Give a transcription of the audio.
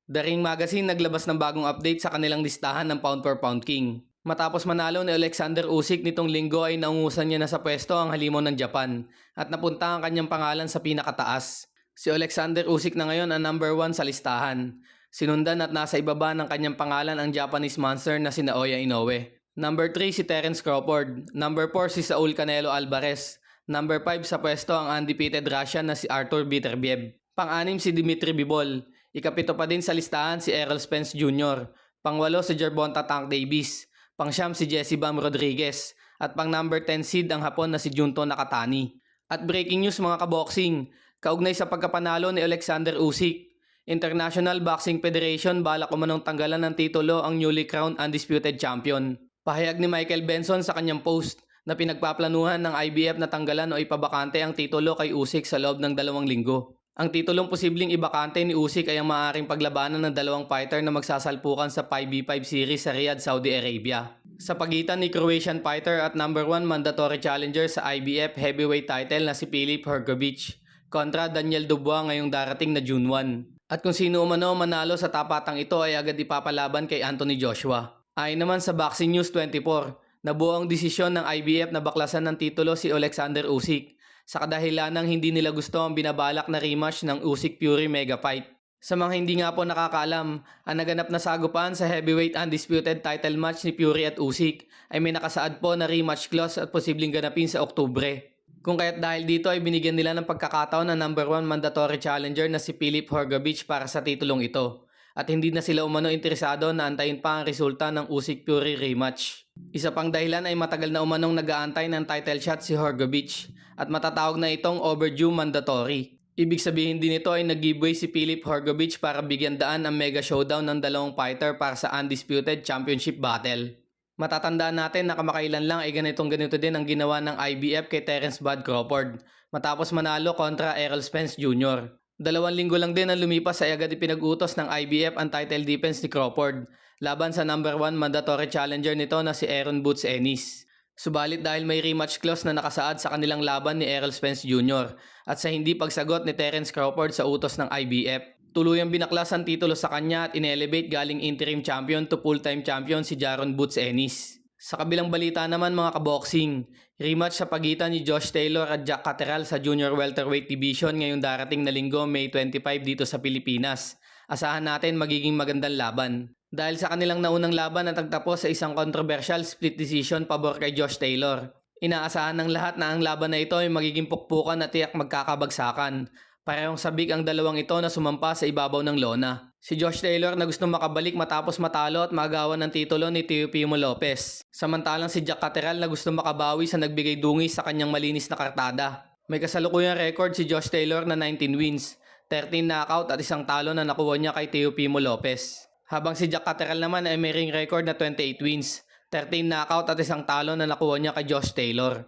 The Ring Magazine naglabas ng bagong update sa kanilang listahan ng pound for pound king. Matapos manalo ni Alexander Usyk nitong linggo ay naungusan niya na sa pwesto ang halimaw ng Japan at napunta ang kanyang pangalan sa pinakataas. Si Alexander Usyk na ngayon ang number 1 sa listahan. Sinundan at nasa ibaba ng kanyang pangalan ang Japanese monster na si Naoya Inoue. Number 3 si Terence Crawford. Number 4 si Saul Canelo Alvarez. Number 5 sa pwesto ang undefeated Russian na si Artur Beterbiev. Pang-anim si Dimitri Bivol. Ikapito pa din sa listahan si Errol Spence Jr. Pang-walo si Gervonta Tank Davis. Pang-siyam si Jesse Bam Rodriguez. At pang-number 10 seed ang Hapon na si Junto Nakatani. At breaking news mga kaboxing, kaugnay sa pagkapanalo ni Alexander Usyk, International Boxing Federation balak umanong tanggalan ng titulo ang newly crowned undisputed champion. Pahayag ni Michael Benson sa kanyang post na pinagpaplanuhan ng IBF na tanggalan o ipabakante ang titulo kay Usyk sa loob ng 2 linggo. Ang titulong posibleng ibakante ni Usyk ay ang maaaring paglabanan ng dalawang fighter na magsasalpukan sa 5v5 series sa Riyadh, Saudi Arabia. Sa pagitan ni Croatian fighter at number 1 mandatory challenger sa IBF heavyweight title na si Filip Hrgović kontra Daniel Dubois ngayong darating na June 1. At kung sino umano manalo sa tapatang ito ay agad ipapalaban kay Anthony Joshua. Ayon naman sa Boxing News 24, nabuo ang desisyon ng IBF na baklasan ng titulo si Alexander Usyk sa kadahilanang hindi nila gusto ang binabalak na rematch ng Usyk-Fury mega fight. Sa mga hindi nga po nakakaalam, ang naganap na sagupaan sa heavyweight undisputed title match ni Fury at Usyk ay may nakasaad po na rematch clause at posibleng ganapin sa Oktubre. Kung kaya't dahil dito ay binigyan nila ng pagkakataon ng number 1 mandatory challenger na si Filip Hrgović para sa titulong ito. At hindi na sila umano interesado na antayin pa ang resulta ng Usyk-Fury rematch. Isa pang dahilan ay matagal na umanong nag-aantay ng title shot si Hrgović at matatawag na itong overdue mandatory. Ibig sabihin din ito ay nag-giveaway si Filip Hrgović para bigyan daan ang mega showdown ng dalawang fighter para sa undisputed championship battle. Matatandaan natin na kamakailan lang ay ganito din ang ginawa ng IBF kay Terence Bud Crawford matapos manalo kontra Errol Spence Jr. 2 linggo lang din ang lumipas ay agad ipinag-utos ng IBF ang title defense ni Crawford laban sa number 1 mandatory challenger nito na si Aaron Boots Ennis. Subalit dahil may rematch clause na nakasaad sa kanilang laban ni Errol Spence Jr. at sa hindi pagsagot ni Terence Crawford sa utos ng IBF, tuluyang binaklas ang titulo sa kanya at inelevate galing interim champion to full-time champion si Jaron Boots Ennis. Sa kabilang balita naman mga kaboxing, rematch sa pagitan ni Josh Taylor at Jack Catterall sa junior welterweight division ngayong darating na linggo May 25 dito sa Pilipinas. Asahan natin magiging magandang laban. Dahil sa kanilang naunang laban at nagtapos sa isang controversial split decision pabor kay Josh Taylor. Inaasahan ng lahat na ang laban na ito ay magiging pukpukan at tiyak magkakabagsakan. Parehong sabik ang dalawang ito na sumampa sa ibabaw ng lona. Si Josh Taylor na gustong makabalik matapos matalo at magawan ng titulo ni Teofimo Lopez. Samantalang si Jack Catterall na gustong makabawi sa nagbigay dungis sa kanyang malinis na kartada. May kasalukuyang record si Josh Taylor na 19 wins, 13 knockout at isang talo na nakuha niya kay Teofimo Lopez. Habang si Jack Catterall naman ay may ring record na 28 wins, 13 knockout at isang talo na nakuha niya kay Josh Taylor.